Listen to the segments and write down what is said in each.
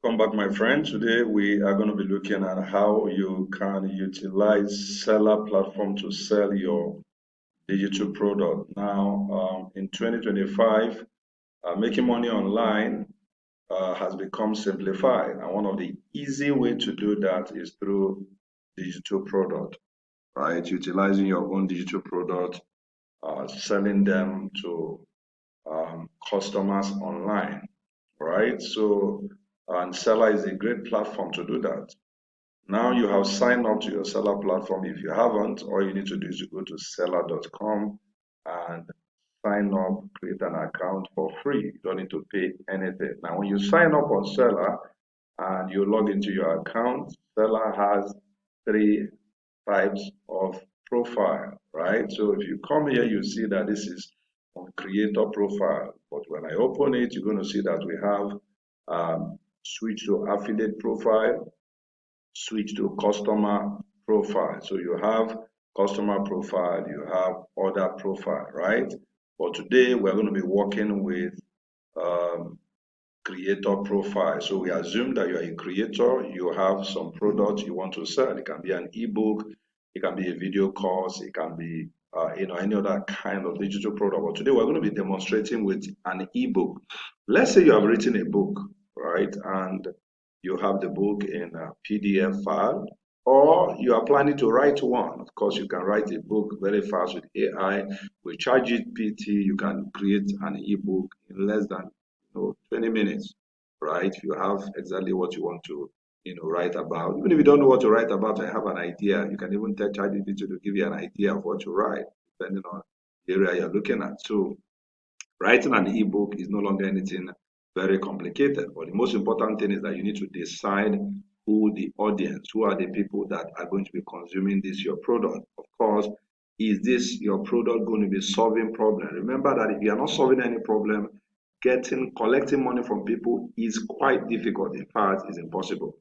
Welcome back, my friend. Today we are going to be looking at how you can utilize Seller platform to sell your digital product. Now, in 2025, making money online has become simplified, and one of the easy way to do that is through digital product, right? Utilizing your own digital product, selling them to customers online, right? So, and Seller is a great platform to do that. Now you have signed up to your seller platform. If you haven't, all you need to do is to go to seller.com and sign up, create an account for free. You don't need to pay anything. Now, when you sign up on Seller and you log into your account, Seller has three types of profile, right? So if you come here, you see that this is on creator profile. But when I open it, you're going to see that we have switch to affiliate profile, switch to customer profile. So you have customer profile, you have order profile, right? But today we're going to be working with um, creator profile. So we assume that you're a creator, you have some product you want to sell. It can be an ebook, it can be a video course, it can be any other kind of digital product. But today we're going to be demonstrating with an ebook. Let's say you have written a book, right? And you have the book in a PDF file, or you are planning to write one. Of course, you can write a book very fast with AI. With ChatGPT, you can create an ebook in less than 20 minutes, right? You have exactly what you want to, write about. Even if you don't know what to write about, I have an idea. You can even tell ChatGPT to give you an idea of what to write, depending on the area you're looking at. So writing an ebook is no longer anything very complicated. But the most important thing is that you need to decide who the audience, who are the people that are going to be consuming this your product. Of course, is this your product going to be solving problem? Remember that if you are not solving any problem, collecting money from people is quite difficult. In fact, it's impossible.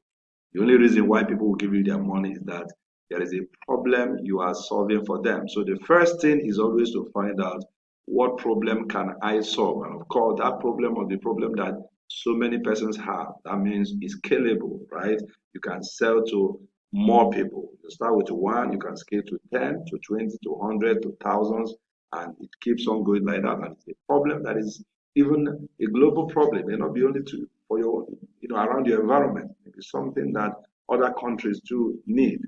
The only reason why people will give you their money is that there is a problem you are solving for them. So the first thing is always to find out what problem can I solve? And of course, that problem or the problem that so many persons have, that means it's scalable, right? You can sell to more people. You start with one, you can scale to 10, to 20, to 100, to thousands, and it keeps on going like that. And it's a problem that is even a global problem. It may not be only for your, around your environment. It's something that other countries do need.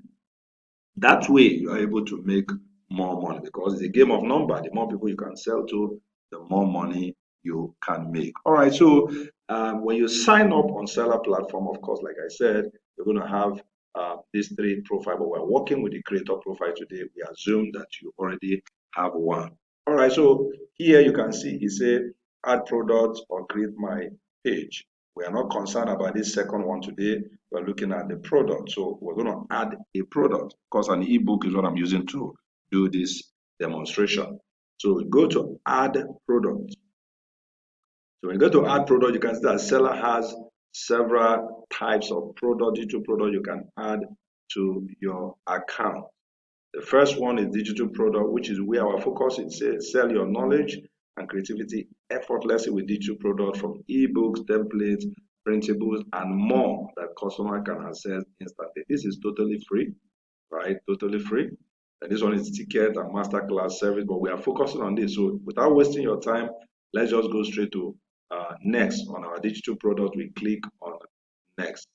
That way, you are able to make more money because it's a game of number. The more people you can sell to, the more money you can make. All right. So when you sign up on Seller platform, of course, like I said, you're going to have these three profiles. But we're working with the creator profile today. We assume that you already have one. All right. So here you can see it say add product or create my page. We are not concerned about this second one today. We're looking at the product. So we're going to add a product because an ebook is what I'm using to do this demonstration. So we go to add product. So when you go to add product, you can see that Seller has several types of product, digital product you can add to your account. The first one is digital product, which is where our focus is. Sell your knowledge and creativity effortlessly with digital product from ebooks, templates, printables, and more that customer can access instantly. This is totally free, right? Totally free. And this one is ticket and masterclass service, but we are focusing on this. So without wasting your time, let's just go straight to next on our digital product. We click on next.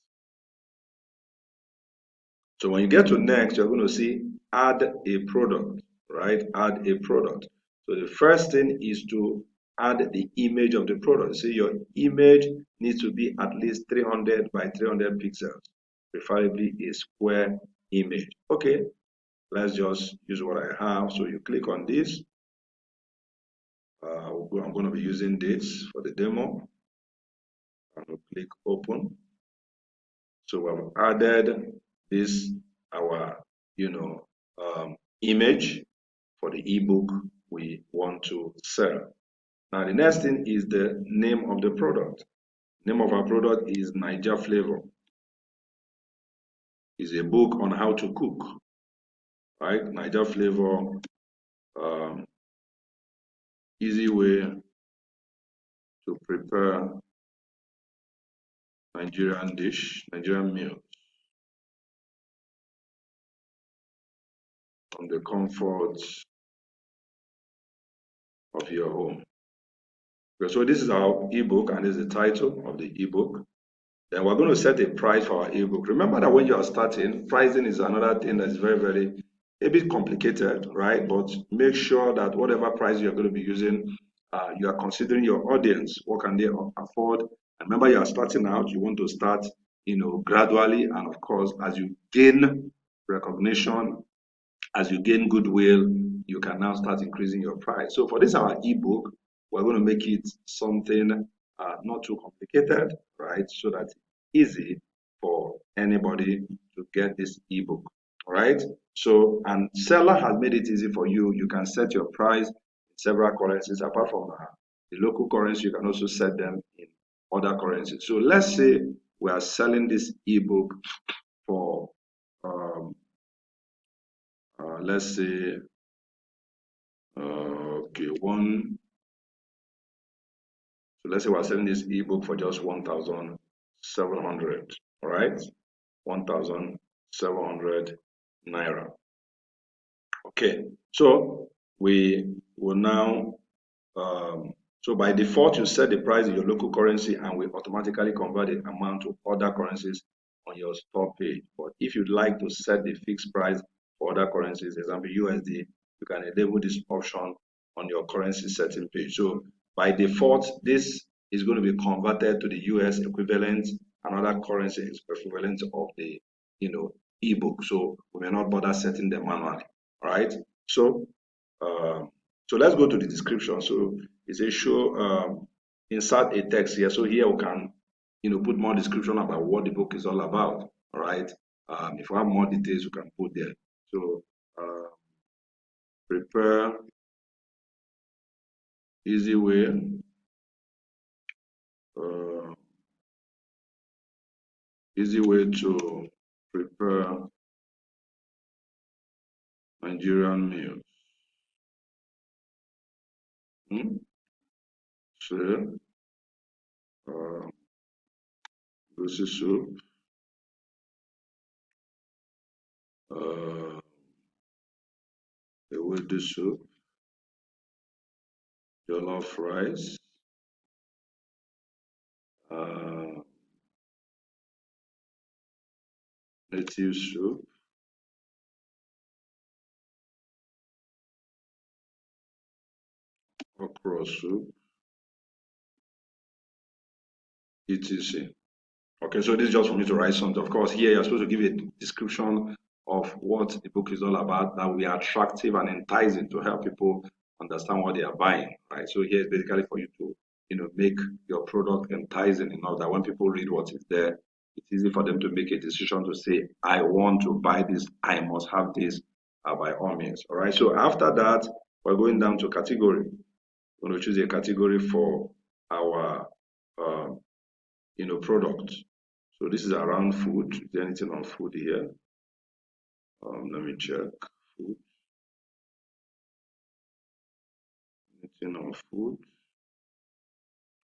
So when you get to next, you're going to see add a product, right? Add a product. So the first thing is to add the image of the product. So your image needs to be at least 300 by 300 pixels, preferably a square image. Okay, let's just use what I have. So you click on this. I'm going to be using this for the demo. I'm going to click open. So we've added this, our, image for the ebook we want to sell. Now the next thing is the name of the product. Name of our product is Niger Flavor. It's a book on how to cook, right? Niger Flavor, easy way to prepare Nigerian dish, Nigerian meal from the comfort of your home. Okay, so this is our ebook, and this is the title of the ebook. Then we're going to set a price for our ebook. Remember that when you are starting, pricing is another thing that's very, a bit complicated, right? But make sure that whatever price you're going to be using, you are considering your audience. What can they afford? And remember, you are starting out. You want to start, gradually, and of course, as you gain recognition, as you gain goodwill, you can now start increasing your price. So for this our ebook, we're going to make it something not too complicated, right? So that it's easy for anybody to get this ebook. All right. So, and Seller has made it easy for you. You can set your price in several currencies apart from the local currency. You can also set them in other currencies. So let's say we are selling this ebook for let's say okay, so let's say we're selling this ebook for just 1,700, all right? 1,700 naira. Okay, so we will now so by default, you set the price in your local currency and we automatically convert the amount to other currencies on your store page. But if you'd like to set the fixed price for other currencies, example USD, you can enable this option on your currency setting page. So by default, this is going to be converted to the US equivalent and other currencies equivalent of the ebook. So we may not bother setting them manually. All right. So so let's go to the description. So it says show insert a text here. So here we can put more description about what the book is all about. All right. If we have more details, we can put there. So prepare easy way uh, to prepare Nigerian meals. So goosey soup, ewedu soup, jollof rice, native soup, okra soup, etc. Okay, so this is just for me to write something. Of course, here you're supposed to give a description of what the book is all about that will be attractive and enticing to help people understand what they are buying, right? So here is basically for you to, make your product enticing enough that when people read what is there, it's easy for them to make a decision to say, I want to buy this, I must have this by all means, all right? So after that, we're going down to category. We're going to choose a category for our, product. So this is around food. Is there anything on food here? Let me check. Food. Anything on food?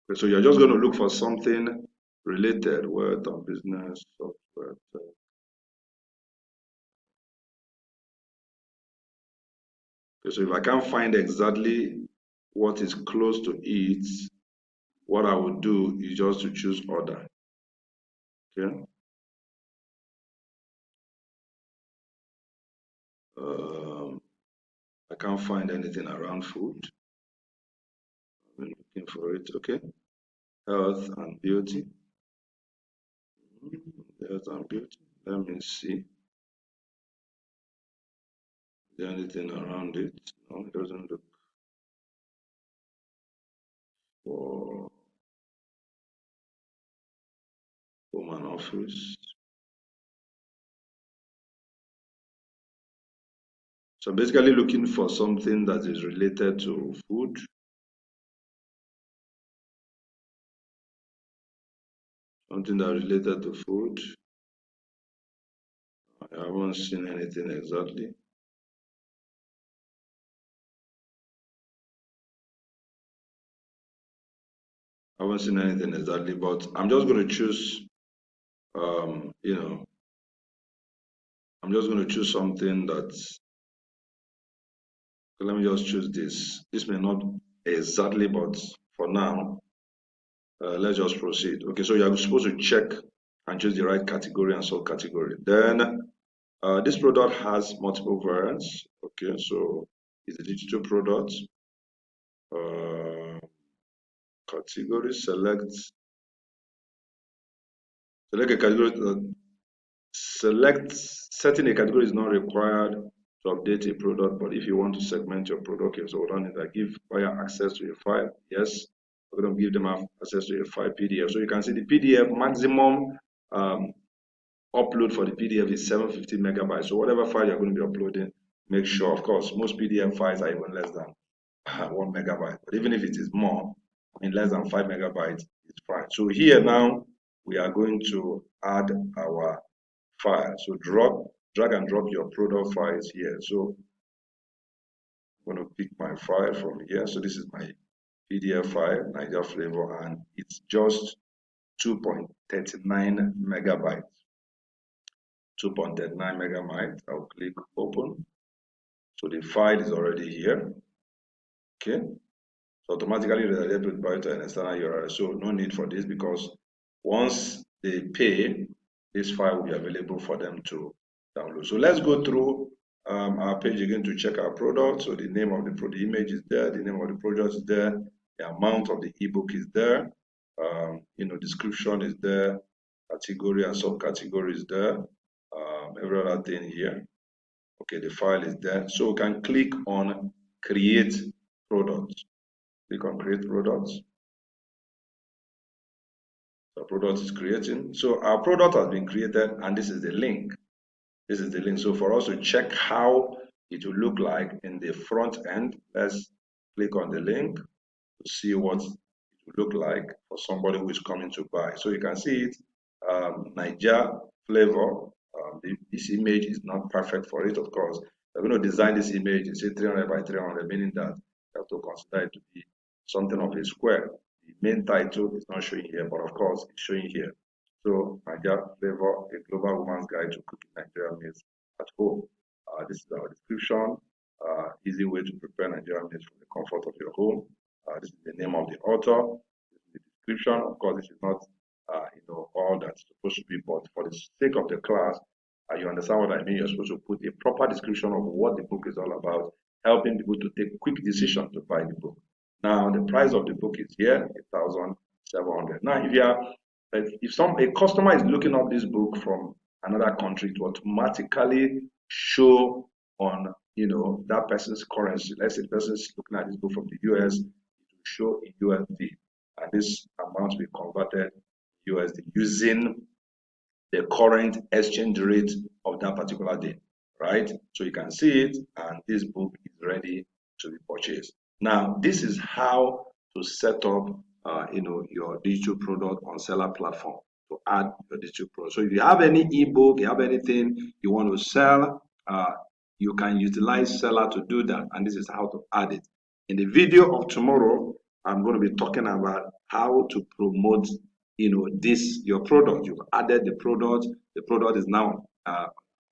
Okay, so you're just going to look for something related, word on business, software. Okay, so if I can't find exactly what is close to it, what I would do is just to choose order. Okay. I can't find anything around food. I'm looking for it. Okay. Health and beauty. Health and beauty. Let me see. Is there anything around it? No, it doesn't look for home and office. So basically looking for something that is related to food. Something that is related to food. I haven't seen anything exactly. I haven't seen anything exactly, but I'm just going to choose You know, I'm just going to choose something that's, let me just choose this. This may not exactly, but for now, let's just proceed. Okay, so you're supposed to check and choose the right category and subcategory. Then this product has multiple variants. Okay, so it's a digital product. Uh, Category, select a category. Select Setting a category is not required to update a product, but if you want to segment your product, okay, so hold on, I give buyer access to a file. Yes, we're going to give them access to a file PDF. So you can see the PDF maximum upload for the PDF is 750 megabytes. So whatever file you're going to be uploading, make sure, of course, most PDF files are even less than 1 megabyte. But even if it is more, I mean less than 5 megabytes, it's fine. So here now, we are going to add our file. So drag and drop your product files here. So I'm going to pick my file from here. So this is my PDF file, Niger flavor, and it's just 2.39 megabytes. 2.39 megabytes. I'll click open. So the file is already here. Okay. So automatically redirect by to an external URL. So no need for this, because once they pay, this file will be available for them to download. So let's go through our page again to check our product. So the name of the product, the image is there, the name of the project is there, the amount of the ebook is there, description is there, category and subcategory is there, every other thing here. Okay, the file is there. So we can click on create product. Click on create products. The product is creating. So our product has been created, and this is the link. This is the link. So for us to check how it will look like in the front end, let's click on the link to see what it will look like for somebody who is coming to buy. So you can see it, Niger flavor. This image is not perfect for it, of course. We're going to design this image, it's 300 by 300, meaning that you have to consider it to be something of a square. The main title is not showing here, but of course it's showing here. So Niger flavor, a global woman's guide to cooking Nigerian meals at home. This is our description. Easy way to prepare Nigerian meals from the comfort of your home. This is the name of the author. This is the description. Of course, this is not all that's supposed to be, but for the sake of the class, you understand what I mean. You're supposed to put a proper description of what the book is all about, helping people to take quick decisions to buy the book. Now, the price of the book is here, 1,700. Now, if a customer is looking up this book from another country, it will automatically show on that person's currency. Let's say the person is looking at this book from the US, it will show in USD, and this amount will be converted USD using the current exchange rate of that particular day, right? So you can see it, and this book is ready to be purchased. Now, this is how to set up, your digital product on Seller platform to add your digital product. So if you have any ebook, you have anything you want to sell, you can utilize Seller to do that, and this is how to add it. In the video of tomorrow, I'm going to be talking about how to promote your product. You've added the product is now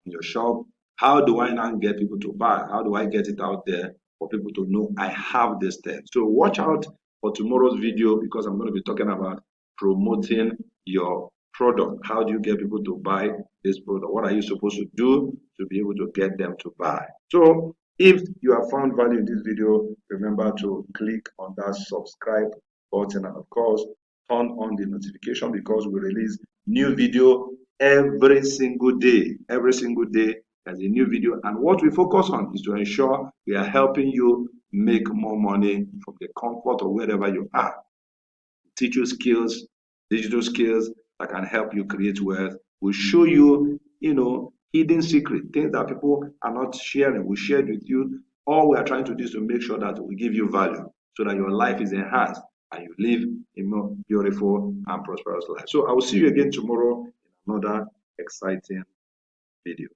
in your shop. How do I now get people to buy? How do I get it out there for people to know I have this thing? So watch out for tomorrow's video, because I'm going to be talking about promoting your product. How do you get people to buy this product? What are you supposed to do to be able to get them to buy? So if you have found value in this video, remember to click on that subscribe button, and of course turn on the notification, because we release new video every single day. Every single day there's a new video, and what we focus on is to ensure we are helping you make more money from the comfort of wherever you are. Teach you skills, digital skills that can help you create wealth. We show you, hidden secret, things that people are not sharing. We share it with you. All we are trying to do is to make sure that we give you value, so that your life is enhanced and you live a more beautiful and prosperous life. So I will see you again tomorrow in another exciting video.